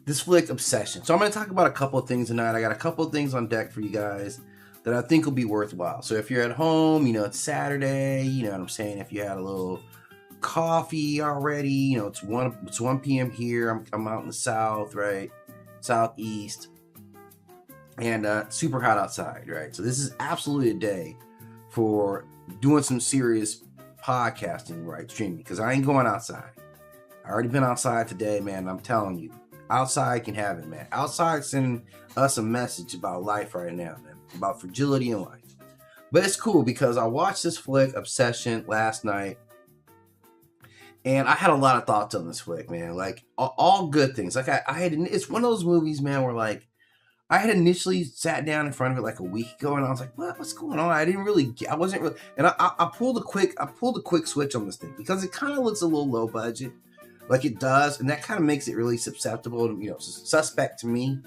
this flick Obsession. So I'm going to talk about a couple of things tonight. I got a couple of things on deck for you guys that I think will be worthwhile. So if you're at home, it's Saturday, you know what I'm saying? If you had a little coffee already, it's 1 p.m. here. I'm out in the south, right? Southeast. And super hot outside, right? So this is absolutely a day for doing some serious podcasting, right? Streaming, because I ain't going outside. I already been outside today, man. I'm telling you, outside can have it, man. Outside sending us a message about life right now, man, about fragility in life. But it's cool because I watched this flick Obsession last night, and I had a lot of thoughts on this flick, man. Like all good things. Like I had, it's one of those movies, man, where like I had initially sat down in front of it like a week ago, and I was like, what's going on? I wasn't really, and I pulled a quick switch on this thing because it kind of looks a little low budget. Like it does, and that kind of makes it really susceptible to, suspect to me.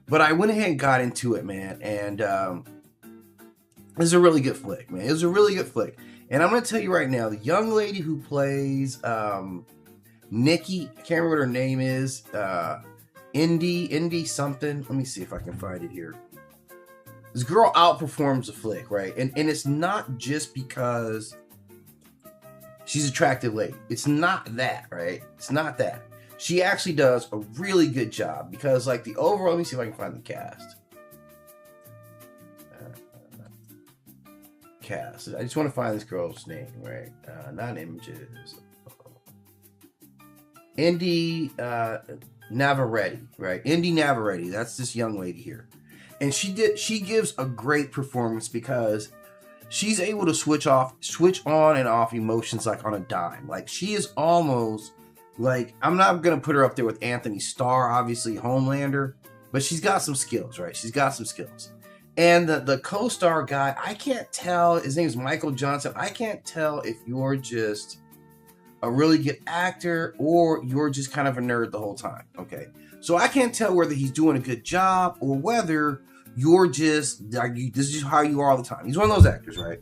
But I went ahead and got into it, man, and it was a really good flick, man. It was a really good flick. And I'm going to tell you right now, the young lady who plays Nikki, I can't remember what her name is, Indy something. Let me see if I can find it here. This girl outperforms the flick, right? And it's not just because she's an attractive lady. It's not that, right? It's not that. She actually does a really good job because, like, the overall, let me see if I can find the cast. I just want to find this girl's name, right? Not images. Indy Navarrete, right? Indy Navarrete. That's this young lady here. And she gives a great performance because she's able to switch on and off emotions like on a dime. Like she is almost like, I'm not going to put her up there with Anthony Starr, obviously Homelander, but she's got some skills, right? She's got some skills. And the co-star guy, I can't tell, his name is Michael Johnson. I can't tell if you're just a really good actor or you're just kind of a nerd the whole time, okay? So I can't tell whether he's doing a good job or whether you're just, like, this is just how you are all the time. He's one of those actors, right?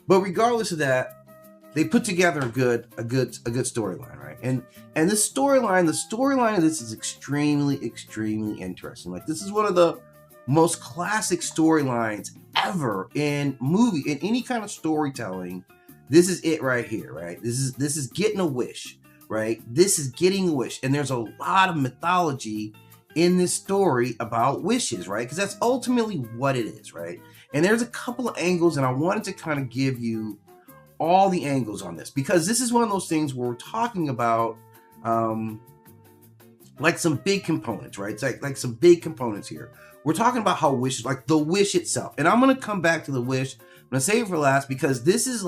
But regardless of that, they put together a good storyline, right? And the storyline of this is extremely interesting. Like, this is one of the most classic storylines ever in any kind of storytelling. This is it right here, right? This is getting a wish, right? This is getting a wish. And there's a lot of mythology in this story about wishes, right? Because that's ultimately what it is, right? And there's a couple of angles, and I wanted to kind of give you all the angles on this because this is one of those things where we're talking about like some big components, right? It's like some big components here. We're talking about how wishes, like the wish itself. And I'm going to come back to the wish. I'm going to save it for last because this is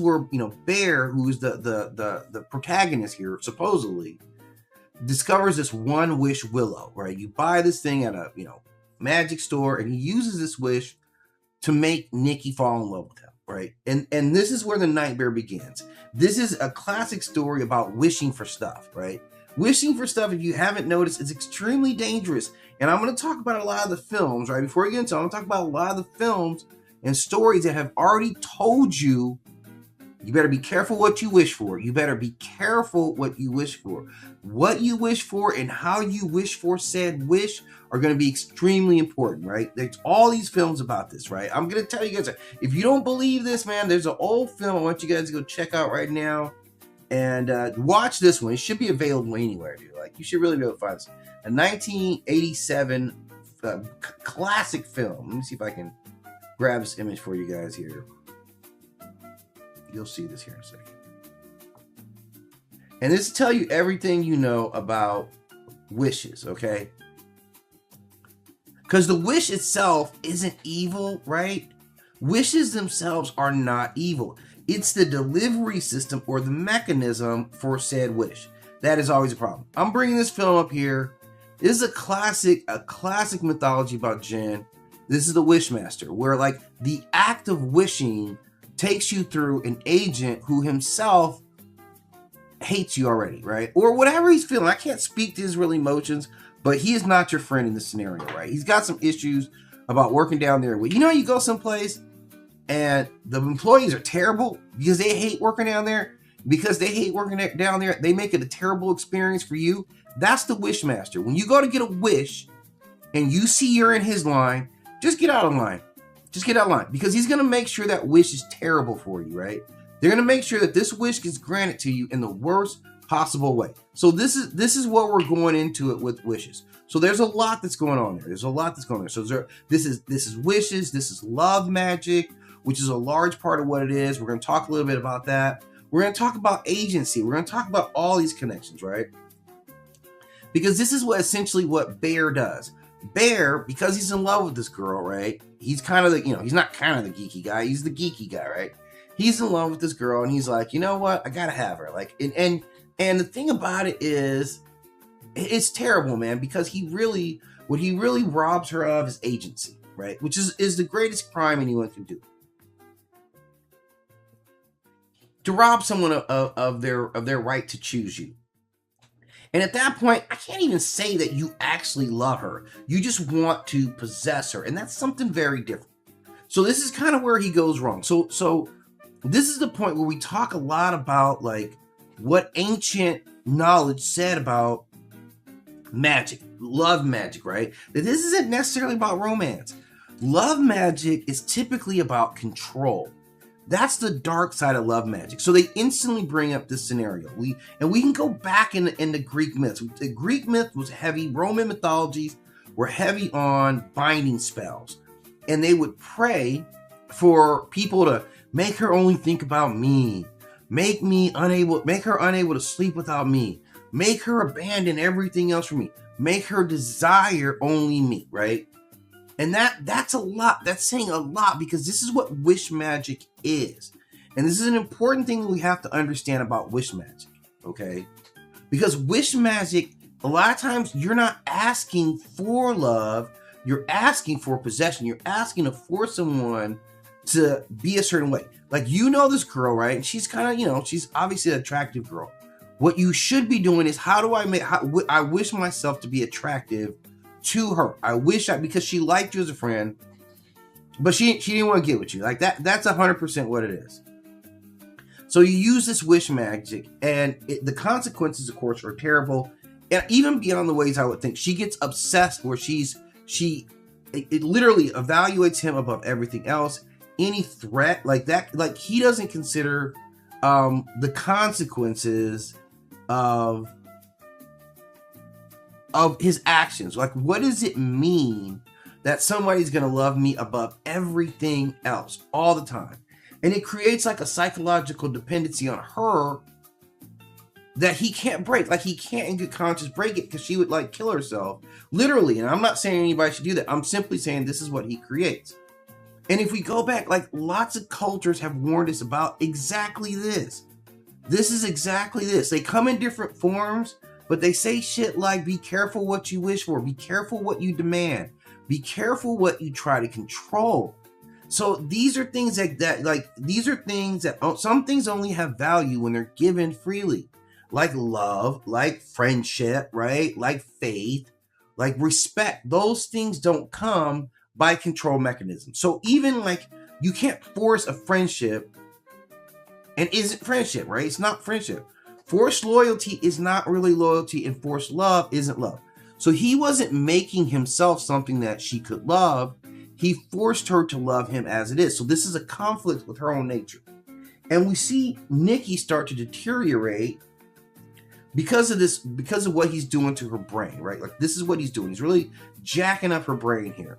where, Bear, who's the protagonist here, supposedly, discovers this one wish willow, right? You buy this thing at a, magic store, and he uses this wish to make Nikki fall in love with him, right? And this is where the nightmare begins. This is a classic story about wishing for stuff, right? Wishing for stuff, if you haven't noticed, is extremely dangerous. And I'm going to talk about a lot of the films, right? Before we get into it, I'm going to talk about a lot of the films and stories that have already told you, you better be careful what you wish for. You better be careful what you wish for. What you wish for and how you wish for said wish are going to be extremely important, right? There's all these films about this, right? I'm going to tell you guys, if you don't believe this, man, there's an old film I want you guys to go check out right now. And watch this one. It should be available anywhere, dude. Like, you should really be able to find this. A 1987 classic film. Let me see if I can grab this image for you guys here. You'll see this here in a second. And this will tell you everything you know about wishes, okay? Because the wish itself isn't evil, right? Wishes themselves are not evil. It's the delivery system or the mechanism for said wish. That is always a problem. I'm bringing this film up here. This is a classic mythology about Jinn. This is the Wishmaster, where like the act of wishing takes you through an agent who himself hates you already, right? Or whatever he's feeling. I can't speak to his real emotions, but he is not your friend in this scenario, right? He's got some issues about working down there. You go someplace and the employees are terrible because they hate working down there. because they hate working down there. They make it a terrible experience for you. That's the wish master. When you go to get a wish and you see you're in his line, just get out of line. Just get out of line, because he's going to make sure that wish is terrible for you, right? They're going to make sure that this wish gets granted to you in the worst possible way. So this is what we're going into it with wishes. So there's a lot that's going on there. There's a lot that's going on there. So this is wishes. This is love magic, which is a large part of what it is. We're going to talk a little bit about that. We're going to talk about agency. We're going to talk about all these connections, right? Because this is essentially what Bear does. Bear, because he's in love with this girl, right? He's kind of the, he's not kind of the geeky guy. He's the geeky guy, right? He's in love with this girl, and he's like, you know what? I gotta have her. Like, and the thing about it is, it's terrible, man, because what he really robs her of is agency, right? Which is the greatest crime anyone can do. To rob someone of their right to choose you. And at that point, I can't even say that you actually love her. You just want to possess her. And that's something very different. So this is kind of where he goes wrong. So this is the point where we talk a lot about like what ancient knowledge said about magic, love magic, right? That this isn't necessarily about romance. Love magic is typically about control. That's the dark side of love magic. So they instantly bring up this scenario. We can go back in the Greek myths. The Greek myth was heavy. Roman mythologies were heavy on binding spells. And they would pray for people to make her only think about me. Make her unable to sleep without me. Make her abandon everything else for me. Make her desire only me, right? And that's a lot. That's saying a lot, because this is what wish magic is. And this is an important thing that we have to understand about wish magic, okay? Because wish magic, a lot of times you're not asking for love, you're asking for possession. You're asking to force someone to be a certain way. Like, this girl, right? And she's kind of, she's obviously an attractive girl. What you should be doing is, I wish myself to be attractive to her. Because she liked you as a friend, but she didn't want to get with you. Like that's 100% what it is. So you use this wish magic, and the consequences, of course, are terrible. And even beyond the ways I would think, she gets obsessed where it literally evaluates him above everything else. Any threat like that, like he doesn't consider the consequences of his actions. Like, what does it mean that somebody's going to love me above everything else all the time? And it creates like a psychological dependency on her that he can't break. Like, he can't in good conscience break it, because she would like kill herself, literally. And I'm not saying anybody should do that. I'm simply saying this is what he creates. And if we go back, like, lots of cultures have warned us about exactly this. This is exactly this. They come in different forms, but they say shit like, be careful what you wish for. Be careful what you demand. Be careful what you try to control. So these are things some things only have value when they're given freely. Like love, like friendship, right? Like faith, like respect. Those things don't come by control mechanisms. So even like, you can't force a friendship and isn't friendship, right? It's not friendship. Forced loyalty is not really loyalty, and forced love isn't love. So he wasn't making himself something that she could love. He forced her to love him as it is. So this is a conflict with her own nature. And we see Nikki start to deteriorate because of what he's doing to her brain, right? Like, this is what he's doing. He's really jacking up her brain here.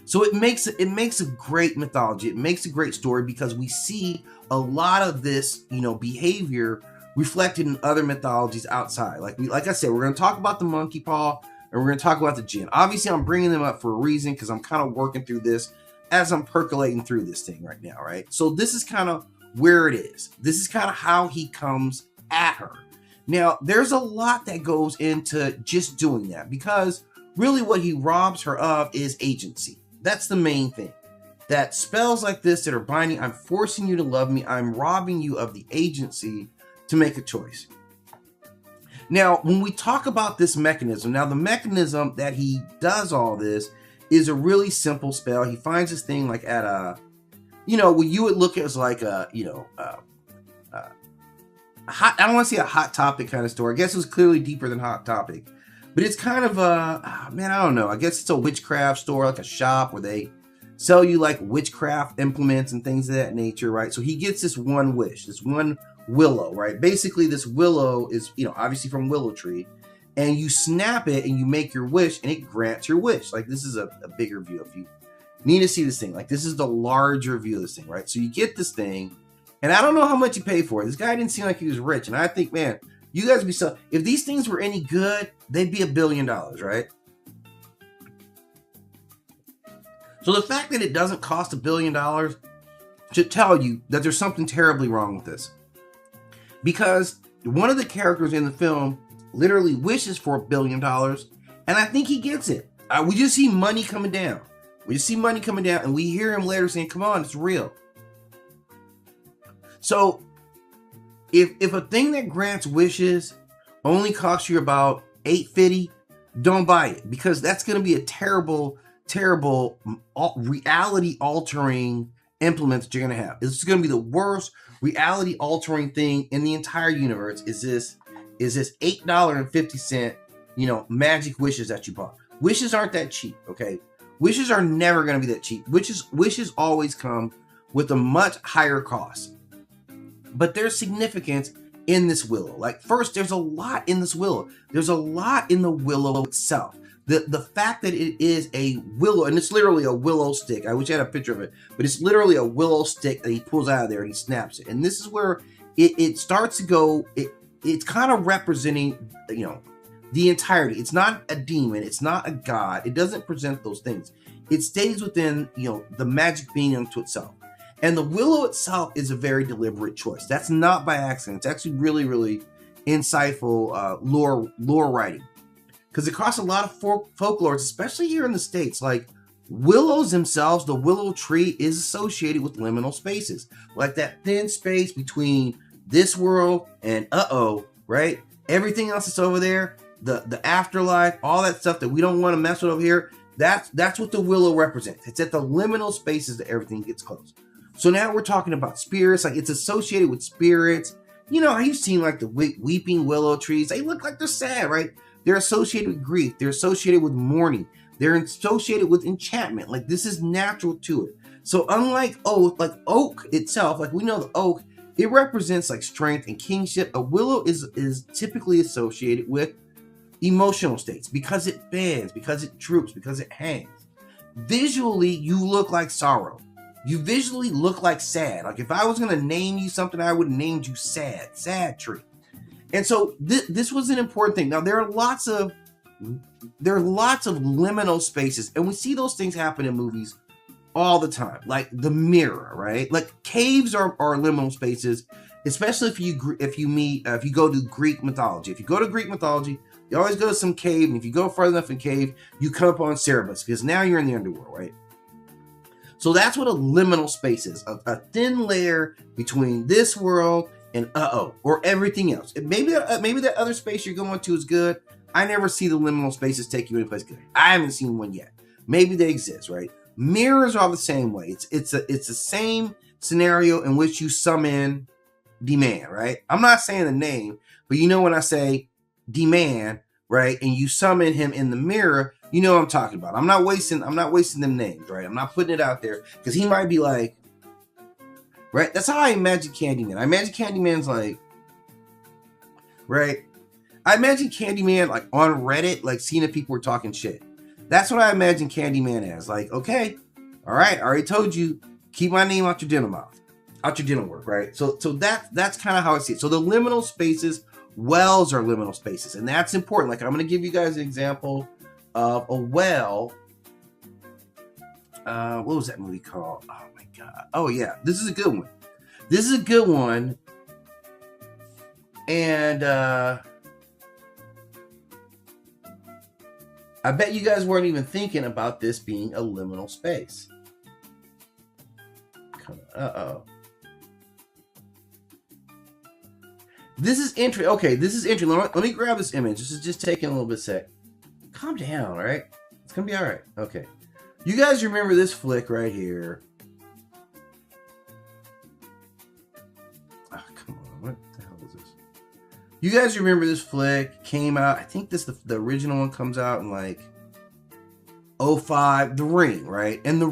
So it makes a great mythology. It makes a great story, because we see a lot of this, behavior reflected in other mythologies outside. Like I said, we're going to talk about the monkey paw, and we're going to talk about the djinn. Obviously, I'm bringing them up for a reason, because I'm kind of working through this as I'm percolating through this thing right now, right? So this is kind of where it is. This is kind of how he comes at her. Now, there's a lot that goes into just doing that, because really what he robs her of is agency. That's the main thing. That spells like this that are binding, I'm forcing you to love me. I'm robbing you of the agency to make a choice. Now, when we talk about this mechanism, now the mechanism that he does all this is a really simple spell. He finds this thing like at what you would look at as like a, hot. I don't want to say a Hot Topic kind of story. I guess it was clearly deeper than Hot Topic, but it's kind of a man. I don't know. I guess it's a witchcraft store, like a shop where they sell you like witchcraft implements and things of that nature, right? So he gets this one wish, this one willow, right? Basically, this willow is, you know, obviously from willow tree, and you snap it and you make your wish, and it grants your wish. Like this is a bigger view. If you need to see this thing, like this is the larger view of this thing, right? So you get this thing. And I don't know how much you pay for it. This guy didn't seem like he was rich. And I think, man, you guys would be so... If these things were any good, they'd be $1 billion, right? So the fact that it doesn't cost $1 billion should tell you that there's something terribly wrong with this. Because one of the characters in the film literally wishes for $1 billion. And I think he gets it. We just see money coming down. We just see money coming down. And we hear him later saying, come on, it's real. So, if a thing that grants wishes only costs you about $850, don't buy it, because that's going to be a terrible, terrible reality-altering implement that you're going to have. It's going to be the worst reality-altering thing in the entire universe. Is this $8.50, you know, magic wishes that you bought? Wishes aren't that cheap, okay? Wishes are never going to be that cheap. Wishes always come with a much higher cost. But there's significance in this willow. Like, first, there's a lot in this willow. There's a lot in the willow itself. The fact that it is a willow, and it's literally a willow stick. I wish I had a picture of it, but it's literally a willow stick that he pulls out of there and he snaps it. And this is where it starts to go. It's kind of representing, you know, the entirety. It's not a demon. It's not a god. It doesn't present those things. It stays within, you know, the magic being unto itself. And the willow itself is a very deliberate choice. That's not by accident. It's actually really, really insightful lore writing. Because across a lot of folklore, especially here in the States, like willows themselves, the willow tree is associated with liminal spaces. Like that thin space between this world and right? Everything else that's over there, the afterlife, all that stuff that we don't want to mess with over here, that's what the willow represents. It's at the liminal spaces that everything gets close. So now we're talking about spirits, like it's associated with spirits. You know, you've seen like the weeping willow trees. They look like they're sad, right? They're associated with grief. They're associated with mourning. They're associated with enchantment. Like this is natural to it. So unlike oak itself, like we know the oak, it represents like strength and kingship. A willow is typically associated with emotional states because it bends, because it droops, because it hangs. Visually, you look like sorrow. You visually look like sad. Like if I was going to name you something, I would have named you sad tree. And so this was an important thing. Now there are lots of liminal spaces, and we see those things happen in movies all the time. Like The Mirror, right? Like caves are liminal spaces, especially if you go to Greek mythology. If you go to Greek mythology, you always go to some cave, and if you go further enough in cave, you come upon Cerberus, because now you're in the underworld, right? So that's what a liminal space is, a thin layer between this world and or everything else. Maybe that other space you're going to is good. I never see the liminal spaces take you anyplace good. I haven't seen one yet. Maybe they exist, right? Mirrors are the same way. It's the same scenario in which you summon D-Man, right? I'm not saying the name, but you know when I say D-Man, right? And you summon him in the mirror, you know what I'm talking about. I'm not wasting them names, right? I'm not putting it out there because he might be like, right? That's how I imagine Candyman. I imagine Candyman's like, right? I imagine Candyman like on Reddit, like seeing if people were talking shit. That's what I imagine Candyman as. Like, okay, all right, I already told you, keep my name out your dental mouth, out your dental work, right? So that's kind of how I see it. So the liminal spaces, wells are liminal spaces, and that's important. Like I'm going to give you guys an example of a well. What was that movie called? Oh my god. Oh yeah, this is a good one. This is a good one. And I bet you guys weren't even thinking about this being a liminal space. This is entry. Okay, this is entry. Let me grab this image. This is just taking a little bit sec. Calm down, all right? It's gonna be all right. Okay. You guys remember this flick right here? Oh, come on. What the hell is this? You guys remember this flick came out? I think the original one comes out in like 05. The Ring, right? And the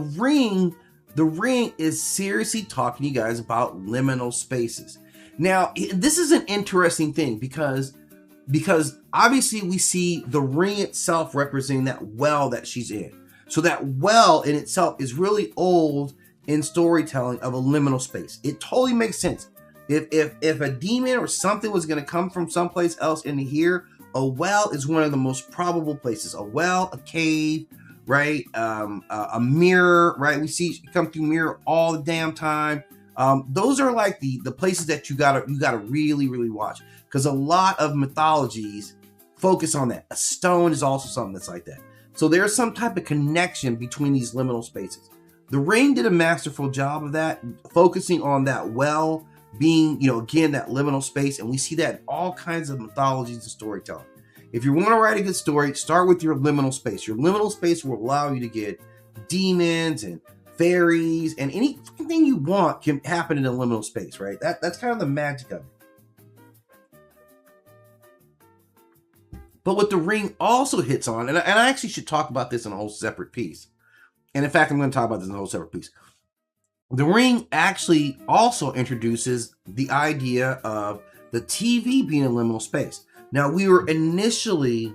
Ring is seriously talking to you guys about liminal spaces. Now, this is an interesting thing because obviously we see the ring itself representing that well that she's in. So that well in itself is really old in storytelling of a liminal space. It totally makes sense. If a demon or something was going to come from someplace else into here, a well is one of the most probable places. A well, a cave, right? A mirror, right? We see it come through mirror all the damn time. Those are like the places that you gotta really, really watch, because a lot of mythologies focus on that. A stone is also something that's like that. So there's some type of connection between these liminal spaces. The Ring did a masterful job of that, focusing on that well being, again, that liminal space. And we see that in all kinds of mythologies and storytelling. If you want to write a good story, start with your liminal space. Your liminal space will allow you to get demons and fairies, and anything you want can happen in a liminal space, right? That's kind of the magic of it. But what the Ring also hits on, and I actually should talk about this in a whole separate piece. And in fact, I'm going to talk about this in a whole separate piece. The Ring actually also introduces the idea of the TV being a liminal space. Now, we were initially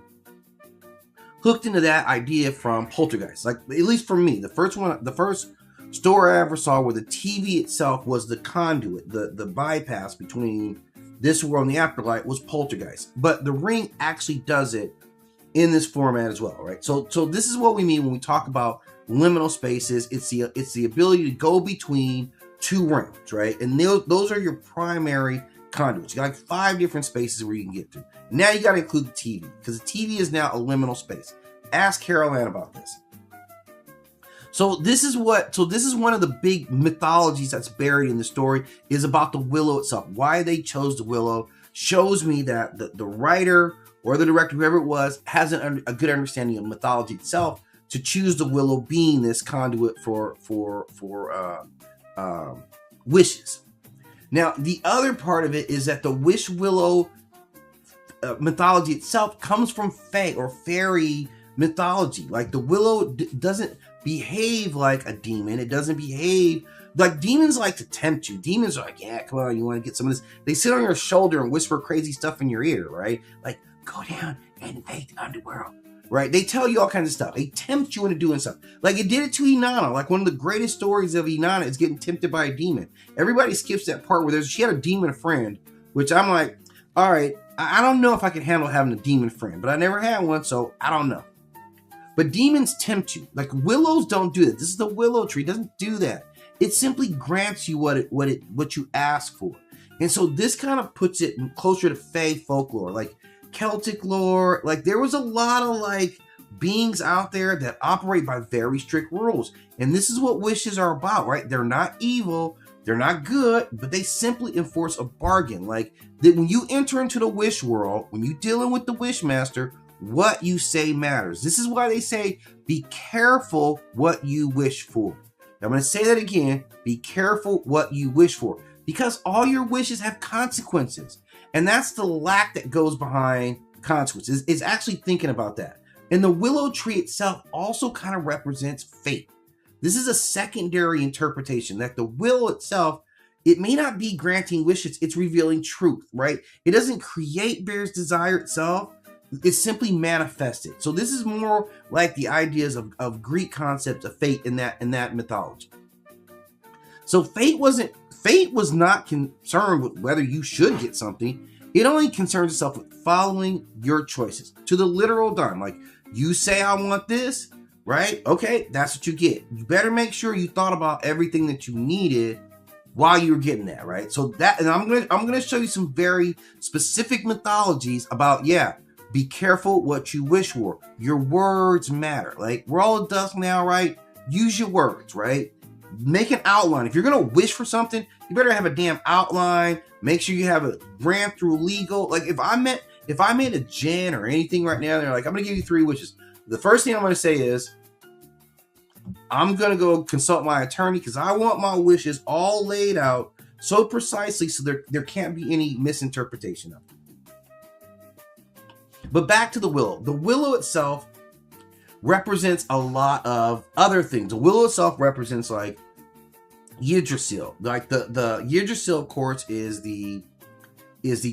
hooked into that idea from Poltergeist. Like, at least for me, the first story I ever saw where the TV itself was the conduit, the bypass between this world and the afterlife, was Poltergeist. But the Ring actually does it in this format as well, right? So this is what we mean when we talk about liminal spaces. It's the ability to go between two realms, right? And those are your primary conduits. You got like 5 different spaces where you can get to. Now you got to include the TV, because the TV is now a liminal space. Ask Carol Ann about this. So this is one of the big mythologies that's buried in the story, is about the willow itself. Why they chose the willow shows me that the writer or the director, whoever it was, has a good understanding of mythology itself to choose the willow being this conduit for wishes. Now, the other part of it is that the wish willow mythology itself comes from fae or fairy mythology. Like, the willow doesn't behave like a demon. It doesn't behave like demons. Like to tempt you. Demons are like, yeah, come on, you want to get some of this. They sit on your shoulder and whisper crazy stuff in your ear, right? Like, go down and invade the underworld, right? They tell you all kinds of stuff. They tempt you into doing stuff. Like it did it to Inanna. Like, one of the greatest stories of Inanna is getting tempted by a demon. Everybody skips that part where she had a demon friend, which I'm like, all right, I don't know if I can handle having a demon friend, but I never had one, so I don't know. But demons tempt you. Like, willows don't do that. This is the willow tree. It doesn't do that. It simply grants you what you ask for. And so this kind of puts it closer to fae folklore, like Celtic lore. Like, there was a lot of like beings out there that operate by very strict rules. And this is what wishes are about, right? They're not evil. They're not good, but they simply enforce a bargain. Like, that when you enter into the wish world, when you're dealing with the wish master, what you say matters. This is why they say, be careful what you wish for. Now, I'm going to say that again. Be careful what you wish for, because all your wishes have consequences. And that's the lack that goes behind consequences, is actually thinking about that. And the willow tree itself also kind of represents fate. This is a secondary interpretation, that the willow itself, it may not be granting wishes, it's revealing truth, right? It doesn't create Bear's desire itself. It's simply manifested. So this is more like the ideas of Greek concepts of fate in that mythology. So fate was not concerned with whether you should get something. It only concerns itself with following your choices to the literal dime. Like, you say, I want this, right? Okay, that's what you get. You better make sure you thought about everything that you needed while you were getting that, right? So that, and I'm gonna show you some very specific mythologies about, be careful what you wish for. Your words matter. Like, we're all adults now, right? Use your words, right? Make an outline. If you're gonna wish for something, you better have a damn outline. Make sure you have it ran through legal. Like, if I made a gin or anything right now, they're like, I'm gonna give you 3 wishes. The first thing I'm gonna say is, I'm gonna go consult my attorney, because I want my wishes all laid out so precisely so there can't be any misinterpretation of it. But back to the willow. The willow itself represents a lot of other things. The willow itself represents like Yggdrasil. Like the Yggdrasil, of course, is the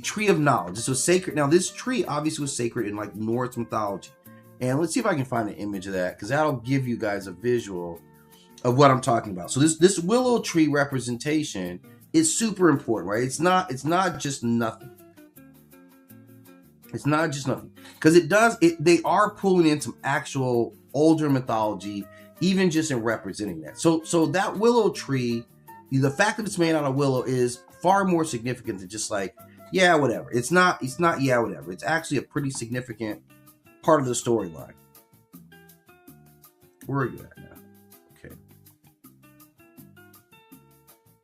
tree of knowledge. This was sacred. Now, this tree obviously was sacred in like Norse mythology. And let's see if I can find an image of that, because that'll give you guys a visual of what I'm talking about. So this willow tree representation is super important, right? It's not just nothing. It's not just nothing, because they are pulling in some actual older mythology, even just in representing that. So that willow tree, the fact that it's made out of willow is far more significant than just like, yeah, whatever. It's not yeah, whatever. It's actually a pretty significant part of the storyline. Where are you at now? Okay.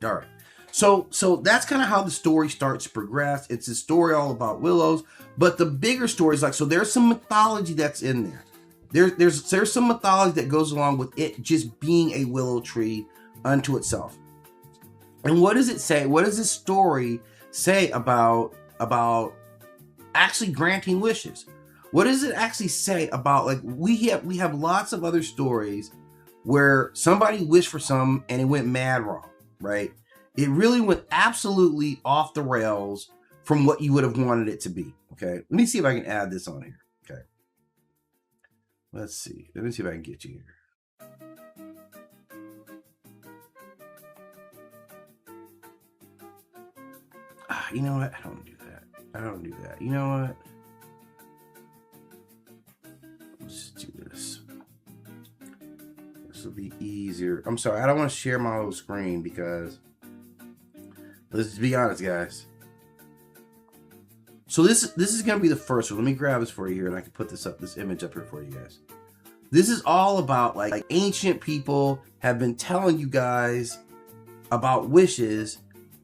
All right. So that's kind of how the story starts to progress. It's a story all about willows, but the bigger story is like, so there's some mythology that's in there. There's some mythology that goes along with it just being a willow tree unto itself. And what does it say? What does this story say about actually granting wishes? What does it actually say about, like, we have lots of other stories where somebody wished for something and it went mad wrong, right? It really went absolutely off the rails from what you would have wanted it to be. Okay, let me see if I can add this on here. Okay, let's see. Let me see if I can get you here. You know what? I don't do that. You know what? Let's do this. This will be easier. I'm sorry. I don't want to share my whole screen because, let's be honest, guys. So this is going to be the first one. Let me grab this for you here, and I can put this image up here for you guys. This is all about like ancient people have been telling you guys about wishes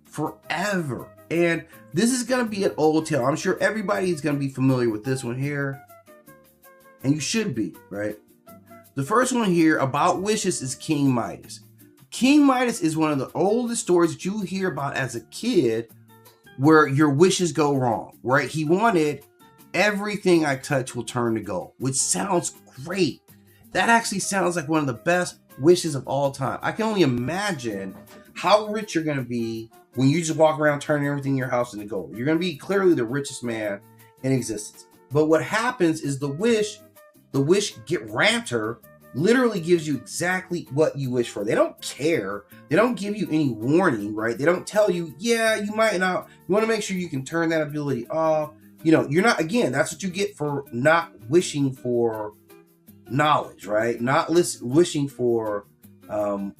forever. And this is going to be an old tale. I'm sure everybody's going to be familiar with this one here. And you should be, right? The first one here about wishes is King Midas. King Midas is one of the oldest stories that you hear about as a kid where your wishes go wrong, right? He wanted everything I touch will turn to gold, which sounds great. That actually sounds like one of the best wishes of all time. I can only imagine how rich you're going to be when you just walk around turning everything in your house into gold. You're going to be clearly the richest man in existence. But what happens is the wish granter literally gives you exactly what you wish for. They don't care. They don't give you any warning, right? They don't tell you, yeah, you might not. You want to make sure you can turn that ability off. You know, you're not, again, that's what you get for not wishing for knowledge, right? Not wishing for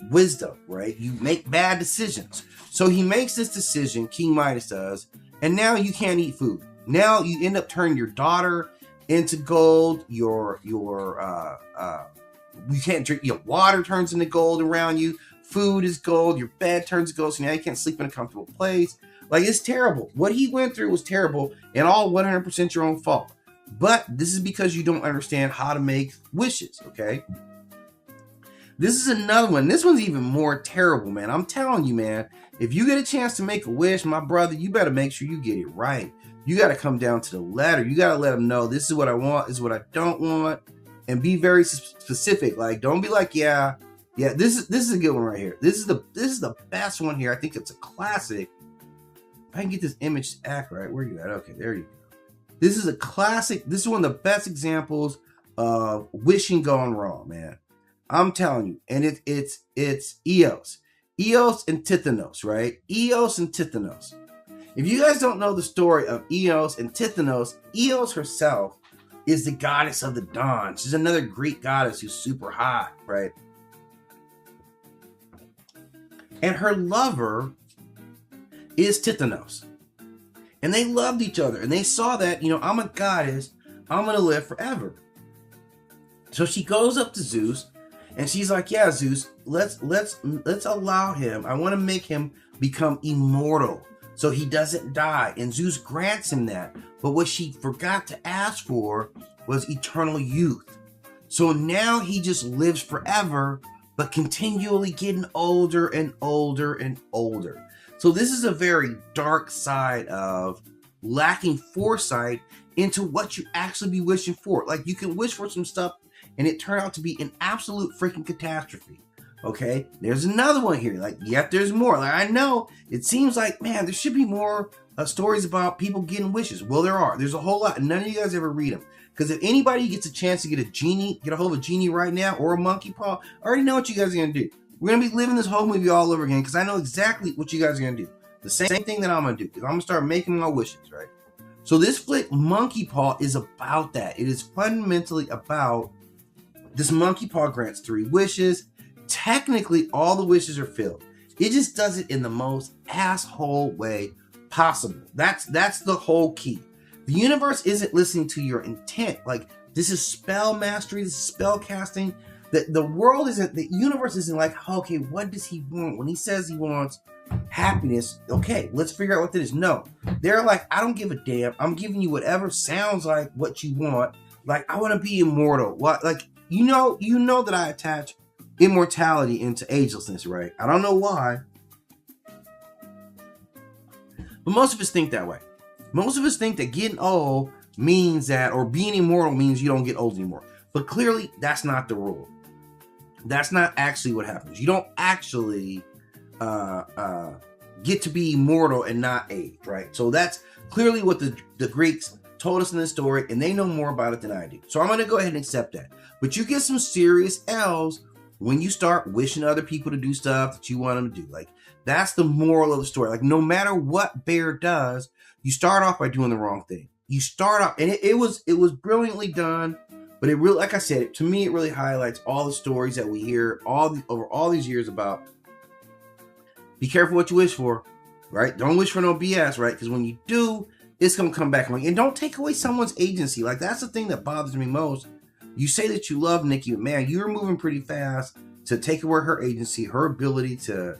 wisdom, right? You make bad decisions. So he makes this decision, King Midas does, and now you can't eat food. Now you end up turning your daughter into gold. You can't drink. Your water turns into gold around you. Food is gold. Your bed turns to gold. So now you can't sleep in a comfortable place. Like, it's terrible. What he went through was terrible, and all 100% your own fault. But this is because you don't understand how to make wishes. Okay. This is another one. This one's even more terrible, man. I'm telling you, man. If you get a chance to make a wish, my brother, you better make sure you get it right. You got to come down to the letter. You got to let them know this is what I want, this is what I don't want, and be very specific. Like, don't be like, yeah. This is a good one right here. This is the best one here. I think it's a classic. If I can get this image to act right, where are you at? Okay, there you go. This is a classic. This is one of the best examples of wishing gone wrong, man. I'm telling you, and it's Eos and Tithonus, right? Eos and Tithonus. If you guys don't know the story of Eos and Tithonus, Eos herself is the goddess of the dawn. She's another Greek goddess who's super hot, right? And her lover is Tithonus. And they loved each other. And they saw that, I'm a goddess. I'm going to live forever. So she goes up to Zeus. And she's like, yeah, Zeus, let's allow him. I want to make him become immortal so he doesn't die. And Zeus grants him that. But what she forgot to ask for was eternal youth. So now he just lives forever, but continually getting older and older and older. So this is a very dark side of lacking foresight into what you actually be wishing for. Like, you can wish for some stuff and it turned out to be an absolute freaking catastrophe. Okay, there's another one here. Like, yep, there's more. Like, I know it seems like, man, there should be more stories about people getting wishes. Well, there are. There's a whole lot, and none of you guys ever read them. Because if anybody gets a chance to get a hold of a genie right now, or a monkey paw, I already know what you guys are gonna do. We're gonna be living this whole movie all over again, because I know exactly what you guys are gonna do. The same thing that I'm gonna do. Because I'm gonna start making my wishes, right? So this flick, Monkey Paw, is about that. It is fundamentally about this monkey paw grants 3 wishes. Technically, all the wishes are filled. It just does it in the most asshole way possible. That's the whole key. The universe isn't listening to your intent. Like, this is spell mastery, this is spell casting. The world isn't, the universe isn't like, okay, what does he want? When he says he wants happiness, okay, let's figure out what that is. No, they're like, I don't give a damn. I'm giving you whatever sounds like what you want. Like, I want to be immortal. What? Like, you know that I attach immortality into agelessness, right? I don't know why, but most of us think that way. Most of us think that getting old means that, or being immortal means you don't get old anymore. But clearly, that's not the rule. That's not actually what happens. You don't actually get to be immortal and not age, right? So that's clearly what the Greeks told us in this story, and they know more about it than I do. So I'm going to go ahead and accept that. But you get some serious L's when you start wishing other people to do stuff that you want them to do. Like, that's the moral of the story. Like, no matter what Bear does, you start off by doing the wrong thing. You start off, and it was brilliantly done. But it really, like I said, to me, it really highlights all the stories that we hear over all these years about. Be careful what you wish for, right? Don't wish for no BS, right? Because when you do, it's gonna come back. And don't take away someone's agency. Like, that's the thing that bothers me most. You say that you love Nikki, but man, you're moving pretty fast to take away her agency, her ability to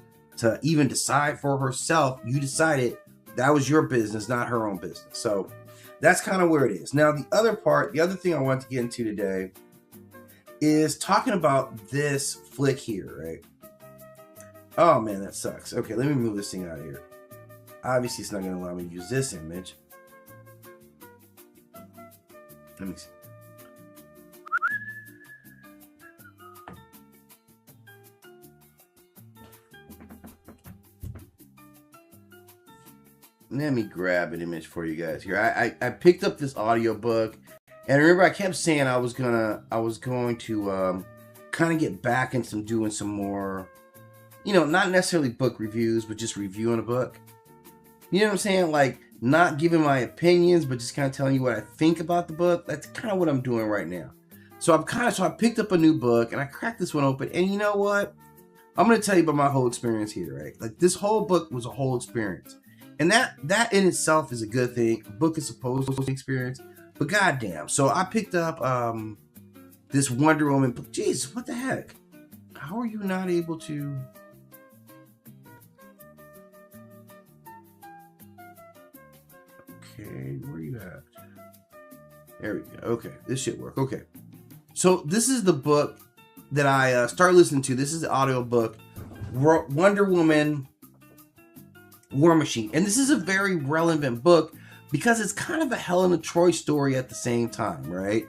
even decide for herself. You decided that was your business, not her own business. So that's kind of where it is. Now, the other thing I want to get into today is talking about this flick here, right? Oh man, that sucks. Okay, let me move this thing out of here. Obviously, it's not going to allow me to use this image. Let me see. Let me grab an image for you guys here. I picked up this audiobook, and remember I kept saying I was going to kind of get back into doing some more, not necessarily book reviews, but just reviewing a book. You know what I'm saying? Like, not giving my opinions, but just kind of telling you what I think about the book. That's kind of what I'm doing right now. So I picked up a new book, and I cracked this one open, and you know what? I'm going to tell you about my whole experience here, right? Like, this whole book was a whole experience. And that in itself is a good thing. A book is supposed to be an experience. But goddamn. So I picked up this Wonder Woman book. Jeez, what the heck? How are you not able to... Okay, where are you at? There we go. Okay, this should work. Okay. So this is the book that I started listening to. This is the audio book. Wonder Woman... War Machine. And this is a very relevant book because it's kind of a Helen of Troy story at the same time, right?